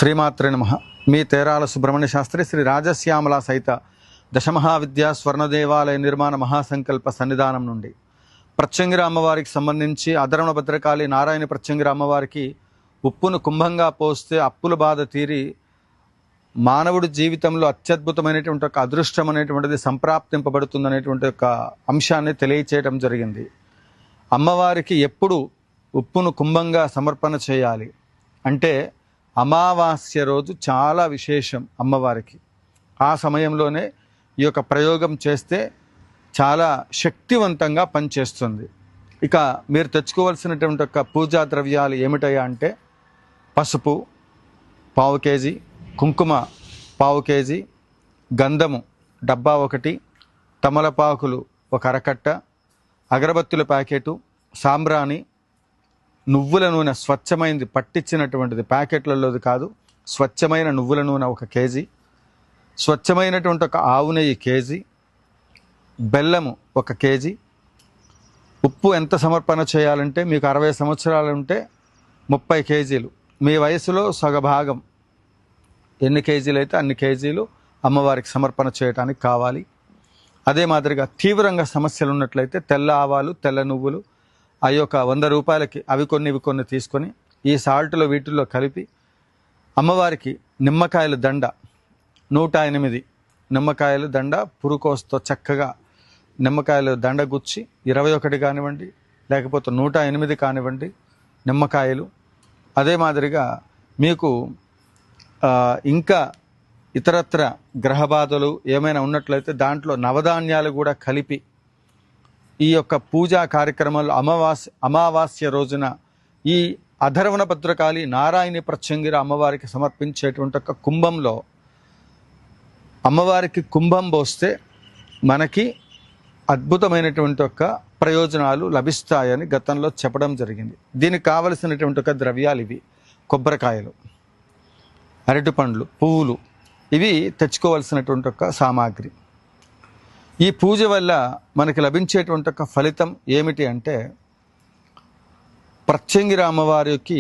శ్రీమాత్రే నమః. మీ తేరాల సుబ్రహ్మణ్య శాస్త్రి శ్రీ రాజశ్యామల సహిత దశమహావిద్యా స్వర్ణ దేవాలయ నిర్మాణ మహాసంకల్ప సన్నిధానం నుండి ప్రత్యంగిర అమ్మవారికి సంబంధించి అధర్వణ భద్రకాళి నారాయణ ప్రత్యంగిర అమ్మవారికి ఉప్పును కుంభంగా పోస్తే అప్పుల బాధ తీరి మానవుడి జీవితంలో అత్యద్భుతమైనటువంటి ఒక అదృష్టం అనేటువంటిది సంప్రాప్తింపబడుతుందనేటువంటి ఒక అంశాన్ని తెలియచేయడం జరిగింది. అమ్మవారికి ఎప్పుడు ఉప్పును కుంభంగా సమర్పణ చేయాలి అంటే అమావాస్య రోజు చాలా విశేషం అమ్మవారికి. ఆ సమయంలోనే ఈ యొక్క ప్రయోగం చేస్తే చాలా శక్తివంతంగా పనిచేస్తుంది. ఇక మీరు తెచ్చుకోవాల్సినటువంటి ఒక పూజా ద్రవ్యాలు ఏమిటయ్యా అంటే పసుపు పావు కేజీ, కుంకుమ పావు కేజీ, గంధము డబ్బా ఒకటి, తమలపాకులు ఒక అరకట్ట, అగరబత్తుల ప్యాకెటు, సాంబ్రాణి, నువ్వుల నూనె స్వచ్ఛమైనది పట్టించినటువంటిది ప్యాకెట్లలోది కాదు, స్వచ్ఛమైన నువ్వుల నూనె ఒక కేజీ, స్వచ్ఛమైనటువంటి ఒక ఆవు నెయ్యి కేజీ, బెల్లము ఒక కేజీ. ఉప్పు ఎంత సమర్పణ చేయాలంటే మీకు 60 సంవత్సరాలు ఉంటే 30 కేజీలు, మీ వయసులో సగభాగం ఎన్ని కేజీలు అయితే అన్ని కేజీలు అమ్మవారికి సమర్పణ చేయడానికి కావాలి. అదే మాదిరిగా తీవ్రంగా సమస్యలు ఉన్నట్లయితే తెల్ల ఆవాలు, తెల్ల నువ్వులు ఆ యొక్క 100 రూపాయలకి అవి కొన్ని ఇవి కొన్ని తీసుకొని ఈ సాల్ట్లో వీటిల్లో కలిపి అమ్మవారికి నిమ్మకాయల దండ 108 నిమ్మకాయలు దండ పురుకోస్తో చక్కగా నిమ్మకాయలు దండ గుచ్చి 21 కానివ్వండి లేకపోతే 108 కానివ్వండి నిమ్మకాయలు. అదే మాదిరిగా మీకు ఇంకా ఇతరత్ర గ్రహబాధలు ఏమైనా ఉన్నట్లయితే దాంట్లో నవధాన్యాలు కూడా కలిపి ఈ యొక్క పూజా కార్యక్రమాలు అమావాస్య రోజున ఈ అధర్వణ భద్రకాళి నారాయణి ప్రత్యంగిర అమ్మవారికి సమర్పించేటువంటి ఒక కుంభంలో అమ్మవారికి కుంభం పోస్తే మనకి అద్భుతమైనటువంటి ఒక ప్రయోజనాలు లభిస్తాయని గతంలో చెప్పడం జరిగింది. దీనికి కావలసినటువంటి ఒక ద్రవ్యాలు ఇవి: కొబ్బరికాయలు, అరటిపండ్లు, పువ్వులు, ఇవి తెచ్చుకోవాల్సినటువంటి ఒక సామాగ్రి. ఈ పూజ వల్ల మనకి లభించేటువంటి ఒక ఫలితం ఏమిటి అంటే ప్రత్యంగిర అమ్మవారికి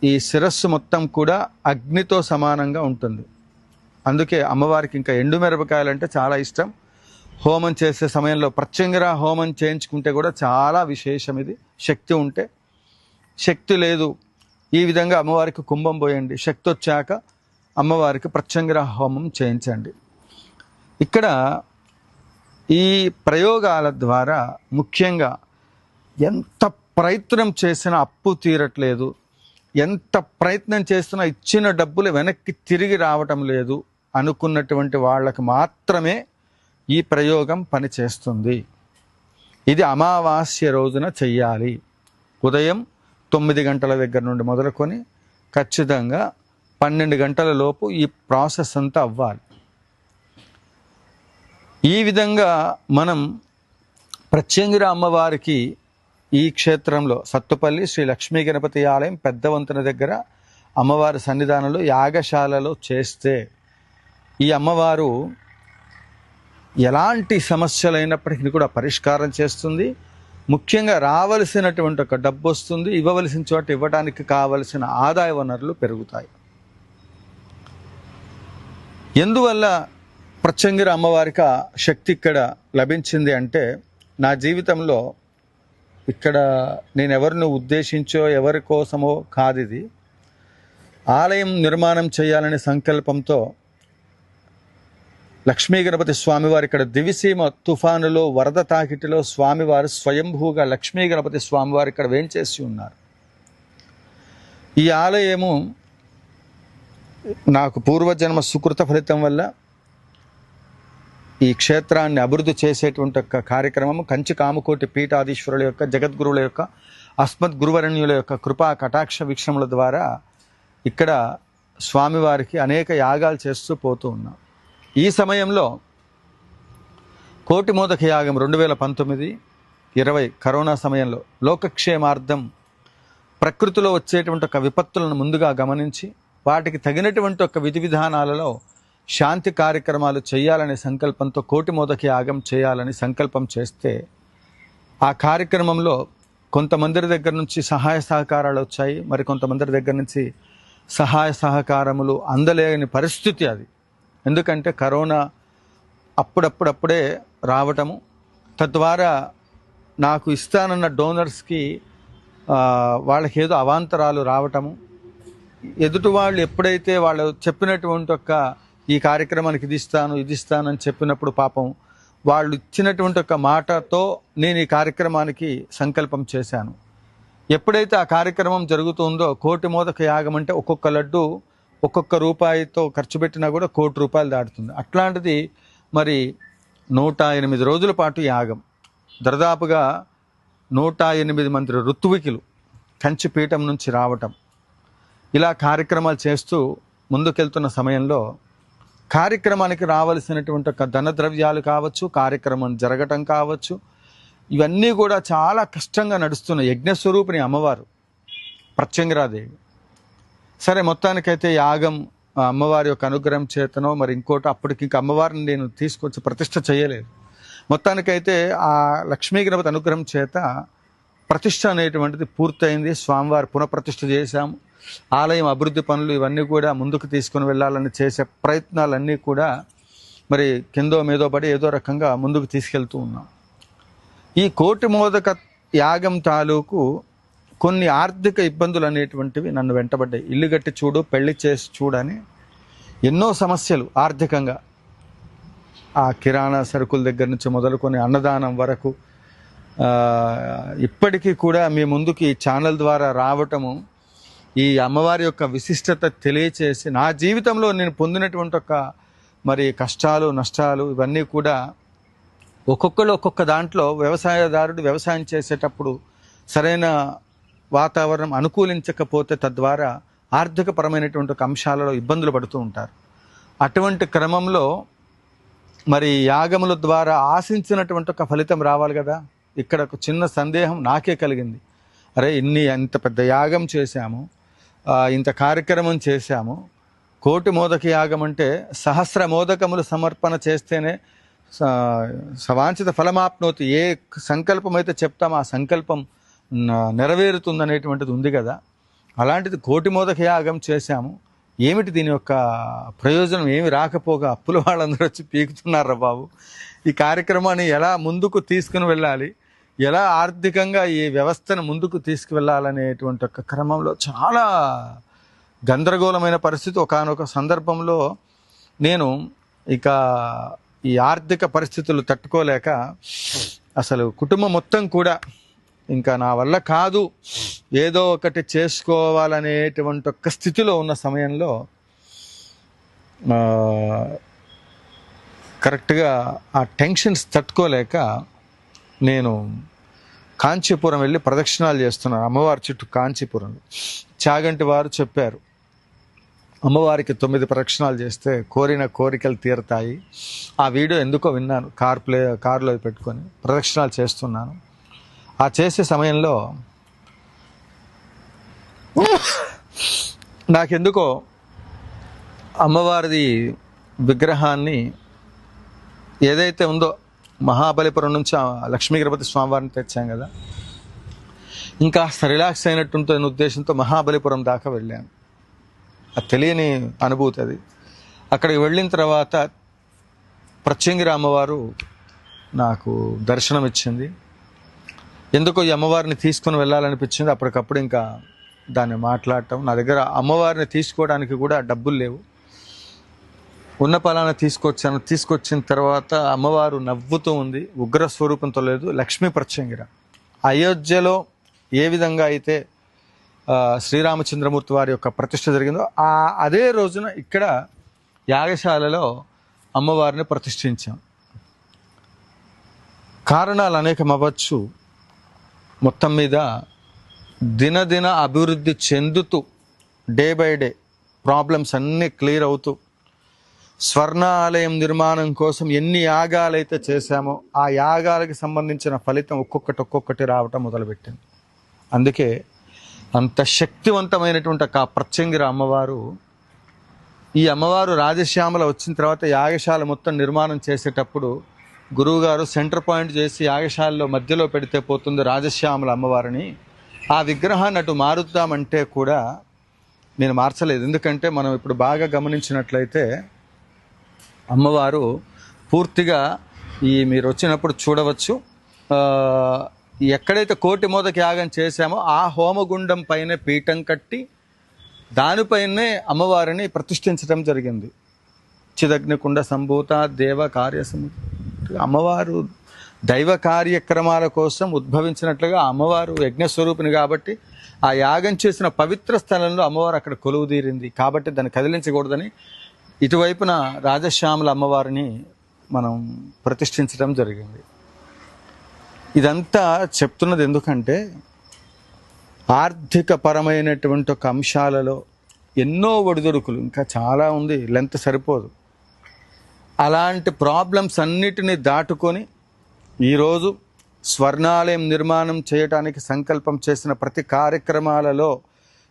ఈ శిరస్సు మొత్తం కూడా అగ్నితో సమానంగా ఉంటుంది. అందుకే అమ్మవారికి ఇంకా ఎండుమిరపకాయలు అంటే చాలా ఇష్టం. హోమం చేసే సమయంలో ప్రత్యంగిర హోమం చేయించుకుంటే కూడా చాలా విశేషం. ఇది శక్తి ఉంటే, శక్తి లేదు ఈ విధంగా అమ్మవారికి కుంభం పోయండి, శక్తి వచ్చాక అమ్మవారికి ప్రత్యంగిర హోమం చేయించండి. ఇక్కడ ఈ ప్రయోగాల ద్వారా ముఖ్యంగా ఎంత ప్రయత్నం చేసినా అప్పు తీరట్లేదు, ఎంత ప్రయత్నం చేసినా ఇచ్చిన డబ్బులు వెనక్కి తిరిగి రావటం లేదు అనుకున్నటువంటి వాళ్ళకి మాత్రమే ఈ ప్రయోగం పనిచేస్తుంది. ఇది అమావాస్య రోజున చెయ్యాలి. ఉదయం 9 గంటల దగ్గర నుండి మొదలుకొని ఖచ్చితంగా 12 గంటల లోపు ఈ ప్రాసెస్ అంతా అవ్వాలి. ఈ విధంగా మనం ప్రత్యంగిర అమ్మవారికి ఈ క్షేత్రంలో సత్తుపల్లి శ్రీ లక్ష్మీ గణపతి ఆలయం పెద్ద వంతెన దగ్గర అమ్మవారి సన్నిధానంలో యాగశాలలో చేస్తే ఈ అమ్మవారు ఎలాంటి సమస్యలైనప్పటికీ కూడా పరిష్కారం చేస్తుంది. ముఖ్యంగా రావలసినటువంటి ఒక డబ్బు వస్తుంది, ఇవ్వవలసిన చోట ఇవ్వడానికి కావలసిన ఆదాయ వనరులు పెరుగుతాయి. ఎందువల్ల ప్రత్యంగిర అమ్మవారికి శక్తి ఇక్కడ లభించింది అంటే నా జీవితంలో ఇక్కడ నేను ఎవరిని ఉద్దేశించో ఎవరి కోసమో కాదు, ఇది ఆలయం నిర్మాణం చేయాలనే సంకల్పంతో లక్ష్మీ గణపతి స్వామివారు ఇక్కడ దివిసీమ తుఫానులో వరద తాకిటిలో స్వామివారు స్వయంభూగా లక్ష్మీ గణపతి స్వామివారు ఇక్కడ వేంచేసి ఉన్నారు. ఈ ఆలయము నాకు పూర్వజన్మ సుకృత ఫలితం వల్ల ఈ క్షేత్రాన్ని అభివృద్ధి చేసేటువంటి ఒక కార్యక్రమము కంచి కామకోటి పీఠాధీశ్వరుల యొక్క జగద్గురువుల యొక్క అస్మద్ గురువరణ్యుల యొక్క కృపా కటాక్ష వీక్షణముల ద్వారా ఇక్కడ స్వామివారికి అనేక యాగాలు చేస్తూ పోతూ ఉన్నాం. ఈ సమయంలో కోటి మోదక యాగం 2019-20 కరోనా సమయంలో లోకక్షేమార్థం ప్రకృతిలో వచ్చేటువంటి ఒక విపత్తులను ముందుగా గమనించి వాటికి తగినటువంటి ఒక విధి విధానాలలో శాంతి కార్యక్రమాలు చేయాలనే సంకల్పంతో కోటి మోదక యాగం చేయాలని సంకల్పం చేస్తే ఆ కార్యక్రమంలో కొంతమంది దగ్గర నుంచి సహాయ సహకారాలు వచ్చాయి, మరి కొంతమంది దగ్గర నుంచి సహాయ సహకారములు అందలేని పరిస్థితి అది. ఎందుకంటే కరోనా అప్పుడప్పుడే రావటము, తద్వారా నాకు ఇస్తానన్న డోనర్స్కి వాళ్ళకి ఏదో అవాంతరాలు రావటము, ఎదుటి వాళ్ళు ఎప్పుడైతే వాళ్ళు చెప్పినటువంటి ఈ కార్యక్రమానికి ఇది ఇస్తాను అని చెప్పినప్పుడు పాపం వాళ్ళు ఇచ్చినటువంటి మాటతో నేను ఈ కార్యక్రమానికి సంకల్పం చేశాను. ఎప్పుడైతే ఆ కార్యక్రమం జరుగుతుందో కోటి మోదక యాగం అంటే ఒక్కొక్క లడ్డు ఒక్కొక్క రూపాయితో ఖర్చు పెట్టినా కూడా ₹1,00,00,000 దాటుతుంది. అట్లాంటిది మరి 108 రోజుల పాటు యాగం, దాదాపుగా 108 మంది ఋత్వికులు కంచిపీఠం నుంచి రావటం, ఇలా కార్యక్రమాలు చేస్తూ ముందుకెళ్తున్న సమయంలో కార్యక్రమానికి రావలసినటువంటి ధన ద్రవ్యాలు కావచ్చు, కార్యక్రమం జరగటం కావచ్చు, ఇవన్నీ కూడా చాలా కష్టంగా నడుస్తున్న యజ్ఞస్వరూపిణి అమ్మవారు ప్రత్యంగిరాదేవి. సరే, మొత్తానికైతే యాగం అమ్మవారి యొక్క అనుగ్రహం చేతనో మరి ఇంకోటి, అప్పటికి ఇంకా అమ్మవారిని నేను తీసుకొచ్చి ప్రతిష్ఠ చేయలేదు. మొత్తానికైతే ఆ లక్ష్మీ గణపతి అనుగ్రహం చేత ప్రతిష్ఠ అనేటువంటిది పూర్తయింది. స్వామివారి పునఃప్రతిష్ఠ చేశాము. ఆలయం అభివృద్ధి పనులు ఇవన్నీ కూడా ముందుకు తీసుకుని వెళ్ళాలని చేసే ప్రయత్నాలన్నీ కూడా మరి కిందో మీదో పడి ఏదో రకంగా ముందుకు తీసుకెళ్తూ ఉన్నాం. ఈ కోటి మోదక యాగం తాలూకు కొన్ని ఆర్థిక ఇబ్బందులు అనేటువంటివి నన్ను వెంటబడ్డాయి. ఇల్లు కట్టి చూడు, పెళ్లి చేసి చూడని ఎన్నో సమస్యలు ఆర్థికంగా, ఆ కిరాణా సరుకుల దగ్గర నుంచి మొదలుకొని అన్నదానం వరకు ఇప్పటికీ కూడా మీ ముందుకు ఈ ఛానల్ ద్వారా రావటము, ఈ అమ్మవారి యొక్క విశిష్టత తెలియచేసి నా జీవితంలో నేను పొందినటువంటి మరి కష్టాలు నష్టాలు ఇవన్నీ కూడా ఒక్కొక్కరు ఒక్కొక్క దాంట్లో, వ్యవసాయదారుడు వ్యవసాయం చేసేటప్పుడు సరైన వాతావరణం అనుకూలించకపోతే తద్వారా ఆర్థికపరమైనటువంటి అంశాలలో ఇబ్బందులు పడుతూ ఉంటారు. అటువంటి క్రమంలో మరి యాగముల ద్వారా ఆశించినటువంటి ఫలితం రావాలి కదా. ఇక్కడ ఒక చిన్న సందేహం నాకే కలిగింది. అరే, ఇంత పెద్ద యాగం చేశాము, ఇంత కార్యక్రమం చేశాము, కోటి మోదక యాగం అంటే సహస్ర మోదకములు సమర్పణ చేస్తేనే సవాంఛిత ఫలమాప్నోతి, ఏ సంకల్పం అయితే చెప్తామో ఆ సంకల్పం నెరవేరుతుందనేటువంటిది ఉంది కదా. అలాంటిది కోటి మోదక యాగం చేశాము, ఏమిటి దీని యొక్క ప్రయోజనం ఏమి రాకపోగా అప్పుల వాళ్ళందరూ వచ్చి పీకుతున్నారా బాబు. ఈ కార్యక్రమాన్ని ఎలా ముందుకు తీసుకుని వెళ్ళాలి, ఎలా ఆర్థికంగా ఈ వ్యవస్థను ముందుకు తీసుకువెళ్ళాలనేటువంటి ఒక క్రమంలో చాలా గందరగోళమైన పరిస్థితి. ఒకానొక సందర్భంలో నేను ఇక ఈ ఆర్థిక పరిస్థితులు తట్టుకోలేక అసలు కుటుంబం మొత్తం కూడా ఇంకా నా వల్ల కాదు, ఏదో ఒకటి చేసుకోవాలనేటువంటి ఒక స్థితిలో ఉన్న సమయంలో కరెక్ట్గా ఆ టెన్షన్స్ తట్టుకోలేక నేను కాంచీపురం వెళ్ళి ప్రదక్షిణాలు చేస్తున్నాను. అమ్మవారి చుట్టూ కాంచీపురంలో చాగంటి వారు చెప్పారు, అమ్మవారికి 9 ప్రదక్షిణాలు చేస్తే కోరిన కోరికలు తీరతాయి. ఆ వీడియో ఎందుకో విన్నాను, కారులో పెట్టుకొని ప్రదక్షిణాలు చేస్తున్నాను. ఆ చేసే సమయంలో నాకెందుకో అమ్మవారిది విగ్రహాన్ని ఏదైతే ఉందో, మహాబలిపురం నుంచి లక్ష్మీ గణపతి స్వామివారిని తెచ్చాం కదా, ఇంకా రిలాక్స్ అయినట్టుంటే ఉద్దేశంతో మహాబలిపురం దాకా వెళ్ళాను. అది తెలియని అనుభూతి అది. అక్కడికి వెళ్ళిన తర్వాత ప్రత్యంగిరి అమ్మవారు నాకు దర్శనం ఇచ్చింది. ఎందుకో ఈ అమ్మవారిని తీసుకుని వెళ్ళాలనిపించింది. అప్పటికప్పుడు ఇంకా దాన్ని మాట్లాడటం, నా దగ్గర అమ్మవారిని తీసుకోవడానికి కూడా డబ్బులు లేవు, ఉన్న పలానా తీసుకొచ్చిన తర్వాత అమ్మవారు నవ్వుతూ ఉంది, ఉగ్ర స్వరూపంతో లేదు, లక్ష్మీ ప్రత్యంగిర. అయోధ్యలో ఏ విధంగా అయితే శ్రీరామచంద్రమూర్తి వారి యొక్క ప్రతిష్ఠ జరిగిందో అదే రోజున ఇక్కడ యాగశాలలో అమ్మవారిని ప్రతిష్ఠించాం. కారణాలు అనేకం అవ్వచ్చు. మొత్తం మీద దినదిన అభివృద్ధి చెందుతూ డే బై డే ప్రాబ్లమ్స్ అన్నీ క్లియర్ అవుతూ స్వర్ణ ఆలయం నిర్మాణం కోసం ఎన్ని యాగాలైతే చేశామో ఆ యాగాలకు సంబంధించిన ఫలితం ఒక్కొక్కటి రావటం మొదలుపెట్టింది. అందుకే అంత శక్తివంతమైనటువంటి ఆ ప్రత్యంగిర అమ్మవారు, ఈ అమ్మవారు రాజశ్యామల వచ్చిన తర్వాత యాగశాల మొత్తం నిర్మాణం చేసేటప్పుడు గురువుగారు సెంటర్ పాయింట్ చేసి యాగశాలలో మధ్యలో పెడితే పోతుంది రాజశ్యామల అమ్మవారిని, ఆ విగ్రహాన్ని అటు మారుద్దామంటే కూడా నేను మార్చలేదు. ఎందుకంటే మనం ఇప్పుడు బాగా గమనించినట్లయితే అమ్మవారు పూర్తిగా మీరు వచ్చినప్పుడు చూడవచ్చు, ఎక్కడైతే కోటి మోదక యాగం చేశామో ఆ హోమగుండం పైన పీఠం కట్టి దానిపైనే అమ్మవారిని ప్రతిష్ఠించడం జరిగింది. చిదగ్నికుండ సంభూత దేవ కార్యసముద్ర. అమ్మవారు దైవ కార్యక్రమాల కోసం ఉద్భవించినట్లుగా అమ్మవారు యజ్ఞస్వరూపిణి కాబట్టి ఆ యాగం చేసిన పవిత్ర స్థలంలో అమ్మవారు అక్కడ కొలువు తీరింది. కాబట్టి దాన్ని కదిలించకూడదని ఇటువైపున రాజశ్యామల అమ్మవారిని మనం ప్రతిష్ఠించడం జరిగింది. ఇదంతా చెప్తున్నది ఎందుకంటే ఆర్థిక పరమైనటువంటి ఒక అంశాలలో ఎన్నో ఒడిదుడుకులు, ఇంకా చాలా ఉంది, లెంత్ సరిపోదు. అలాంటి ప్రాబ్లమ్స్ అన్నిటినీ దాటుకొని ఈరోజు స్వర్ణాలయం నిర్మాణం చేయడానికి సంకల్పం చేసిన ప్రతి కార్యక్రమాలలో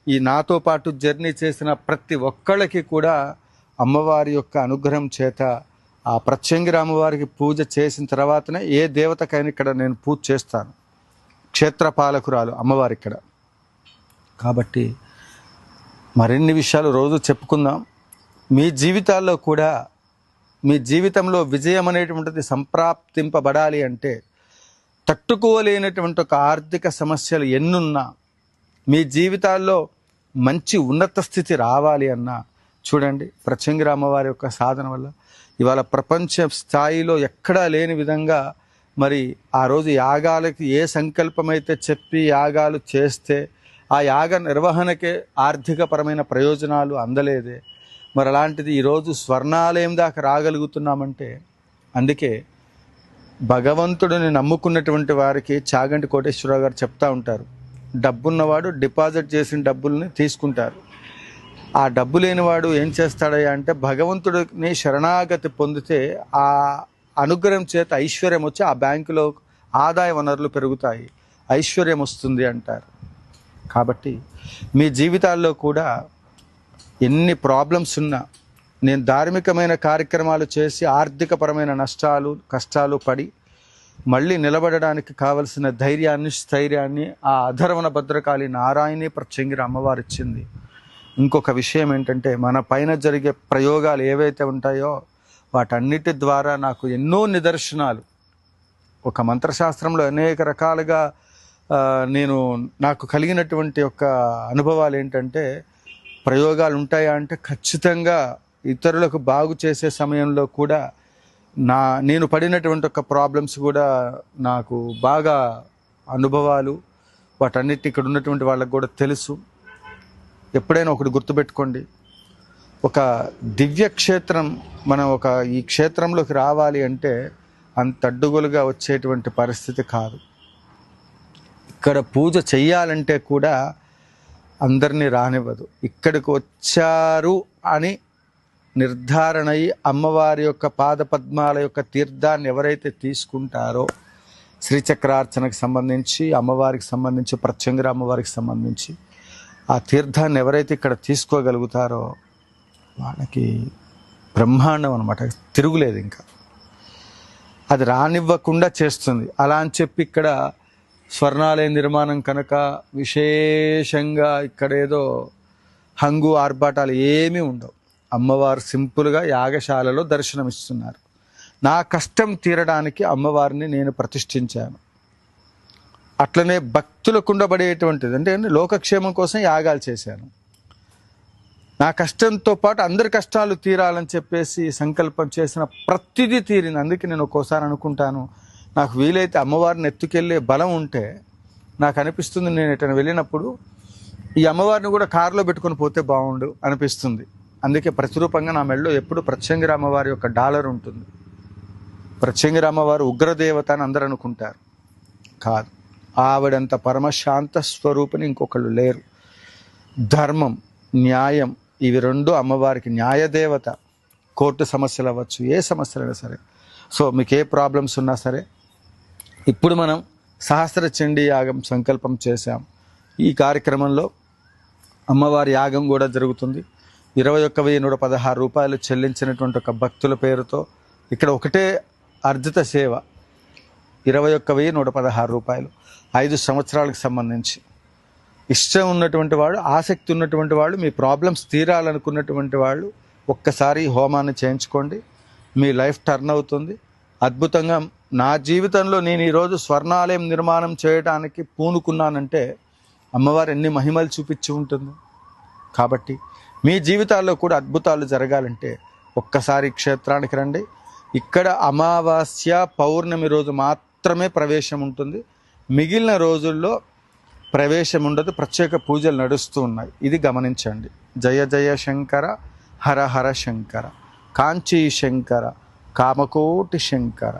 ఈ నాతో పాటు జర్నీ చేసిన ప్రతి ఒక్కళ్ళకి కూడా అమ్మవారి యొక్క అనుగ్రహం చేత ఆ ప్రత్యంగిర అమ్మవారికి పూజ చేసిన తర్వాతనే ఏ దేవతకైనా ఇక్కడ నేను పూజ చేస్తాను. క్షేత్రపాలకురాలు అమ్మవారి ఇక్కడ. కాబట్టి మరిన్ని విషయాలు రోజు చెప్పుకుందాం. మీ జీవితాల్లో కూడా, మీ జీవితంలో విజయం అనేటువంటిది సంప్రాప్తింపబడాలి అంటే తట్టుకోలేనటువంటి ఒక ఆర్థిక సమస్యలు ఎన్నున్నా, మీ జీవితాల్లో మంచి ఉన్నత స్థితి రావాలి అన్నా చూడండి, ప్రత్యంగిర అమ్మవారి యొక్క సాధన వల్ల ఇవాళ ప్రపంచ స్థాయిలో ఎక్కడా లేని విధంగా మరి ఆ రోజు యాగాలకి ఏ సంకల్పమైతే చెప్పి యాగాలు చేస్తే ఆ యాగ నిర్వహణకే ఆర్థికపరమైన ప్రయోజనాలు అందలేదే. మరి అలాంటిది ఈరోజు స్వర్ణాలయం దాకా రాగలుగుతున్నామంటే అందుకే భగవంతుడిని నమ్ముకున్నటువంటి వారికి చాగంటి కోటేశ్వరరావు గారు చెప్తా ఉంటారు, డబ్బున్నవాడు డిపాజిట్ చేసిన డబ్బుల్ని తీసుకుంటారు. ఆ డబ్బు లేనివాడు ఏం చేస్తాడయ్యా అంటే భగవంతుడిని శరణాగతి పొందితే ఆ అనుగ్రహం చేత ఐశ్వర్యం వచ్చి ఆ బ్యాంకులో ఆదాయ వనరులు పెరుగుతాయి, ఐశ్వర్యం వస్తుంది అంటారు. కాబట్టి మీ జీవితాల్లో కూడా ఎన్ని ప్రాబ్లమ్స్ ఉన్నా, నేను ధార్మికమైన కార్యక్రమాలు చేసి ఆర్థికపరమైన నష్టాలు కష్టాలు పడి మళ్ళీ నిలబడడానికి కావలసిన ధైర్యాన్ని స్థైర్యాన్ని ఆ అధర్వణ భద్రకాళి నారాయణి ప్రత్యంగిర అమ్మవారు ఇచ్చింది. ఇంకొక విషయం ఏంటంటే మన పైన జరిగే ప్రయోగాలు ఏవైతే ఉంటాయో వాటన్నిటి ద్వారా నాకు ఎన్నో నిదర్శనాలు, ఒక మంత్రశాస్త్రంలో అనేక రకాలుగా నాకు కలిగినటువంటి ఒక అనుభవాలు ఏంటంటే, ప్రయోగాలు ఉంటాయా అంటే ఖచ్చితంగా ఇతరులకు బాగు చేసే సమయంలో కూడా నేను పడినటువంటి ఒక ప్రాబ్లమ్స్ కూడా నాకు బాగా అనుభవాలు, వాటన్నిటి ఇక్కడ ఉన్నటువంటి వాళ్ళకు కూడా తెలుసు. ఎప్పుడైనా ఒకటి గుర్తుపెట్టుకోండి, ఒక దివ్య క్షేత్రం, మనం ఈ క్షేత్రంలోకి రావాలి అంటే అంత అడ్డుగోలుగా వచ్చేటువంటి పరిస్థితి కాదు. ఇక్కడ పూజ చెయ్యాలంటే కూడా అందరినీ రానివ్వదు. ఇక్కడికి వచ్చారు అని నిర్ధారణ అయ్యి అమ్మవారి యొక్క పాదపద్మాల యొక్క తీర్థాన్ని ఎవరైతే తీసుకుంటారో, శ్రీచక్రార్చనకు సంబంధించి, అమ్మవారికి సంబంధించి, ప్రత్యంగిర అమ్మవారికి సంబంధించి ఆ తీర్థాన్ని ఎవరైతే ఇక్కడ తీసుకోగలుగుతారో వాళ్ళకి బ్రహ్మాండం అనమాట, తిరుగులేదు. ఇంకా అది రానివ్వకుండా చేస్తుంది. అలా అని చెప్పి ఇక్కడ స్వర్ణాలయ నిర్మాణం కనుక విశేషంగా ఇక్కడ ఏదో హంగు ఆర్భాటాలు ఏమీ ఉండవు. అమ్మవారు సింపుల్గా యాగశాలలో దర్శనమిస్తున్నారు. నా కష్టం తీరడానికి అమ్మవారిని నేను ప్రతిష్ఠించాను. అట్లనే భక్తులకు ఉండబడేటువంటిది అంటే లోకక్షేమం కోసం యాగాలు చేశాను. నా కష్టంతో పాటు అందరి కష్టాలు తీరాలని చెప్పేసి సంకల్పం చేసిన ప్రతిదీ తీరింది. అందుకే నేను ఒక్కోసారి అనుకుంటాను, నాకు వీలైతే అమ్మవారిని ఎత్తుకెళ్ళే బలం ఉంటే నాకు అనిపిస్తుంది, నేను ఎటైనా వెళ్ళినప్పుడు ఈ అమ్మవారిని కూడా కారులో పెట్టుకొని పోతే బాగుండు అనిపిస్తుంది. అందుకే ప్రతిరూపంగా నా మెడలో ఎప్పుడు ప్రత్యంగిర అమ్మవారి యొక్క డాలర్ ఉంటుంది. ప్రత్యంగిర అమ్మవారు ఉగ్రదేవత అని అందరూ అనుకుంటారు, కాదు. ఆవిడంత పరమశాంత స్వరూపిణి ఇంకొకళ్ళు లేరు. ధర్మం, న్యాయం, ఇవి రెండు అమ్మవారికి. న్యాయదేవత, కోర్టు సమస్యలు అవ్వచ్చు, ఏ సమస్యలైనా సరే. సో మీకు ఏ ప్రాబ్లమ్స్ ఉన్నా సరే, ఇప్పుడు మనం సహస్ర చండీ యాగం సంకల్పం చేశాం. ఈ కార్యక్రమంలో అమ్మవారి యాగం కూడా జరుగుతుంది. 21,116 రూపాయలు చెల్లించినటువంటి ఒక భక్తుల పేరుతో ఇక్కడ ఒకటే అర్జిత సేవ 21,116 రూపాయలు 5 సంవత్సరాలకు సంబంధించి ఇష్టం ఉన్నటువంటి వాళ్ళు, ఆసక్తి ఉన్నటువంటి వాళ్ళు, మీ ప్రాబ్లమ్స్ తీరాలనుకున్నటువంటి వాళ్ళు ఒక్కసారి ఈ హోమాన్ని చేయించుకోండి. మీ లైఫ్ టర్న్ అవుతుంది అద్భుతంగా. నా జీవితంలో నేను ఈరోజు స్వర్ణాలయం నిర్మాణం చేయడానికి పూనుకున్నానంటే అమ్మవారు ఎన్ని మహిమలు చూపించి ఉంటుంది. కాబట్టి మీ జీవితాల్లో కూడా అద్భుతాలు జరగాలంటే ఒక్కసారి క్షేత్రానికి రండి. ఇక్కడ అమావాస్య పౌర్ణమి రోజు మాత్రమే ప్రవేశం ఉంటుంది, మిగిలిన రోజుల్లో ప్రవేశం ఉండదు. ప్రత్యేక పూజలు నడుస్తూ ఉన్నాయి, ఇది గమనించండి. జయ జయ శంకర, హర హర శంకర, కాంచీ శంకర, కామకోటి శంకర.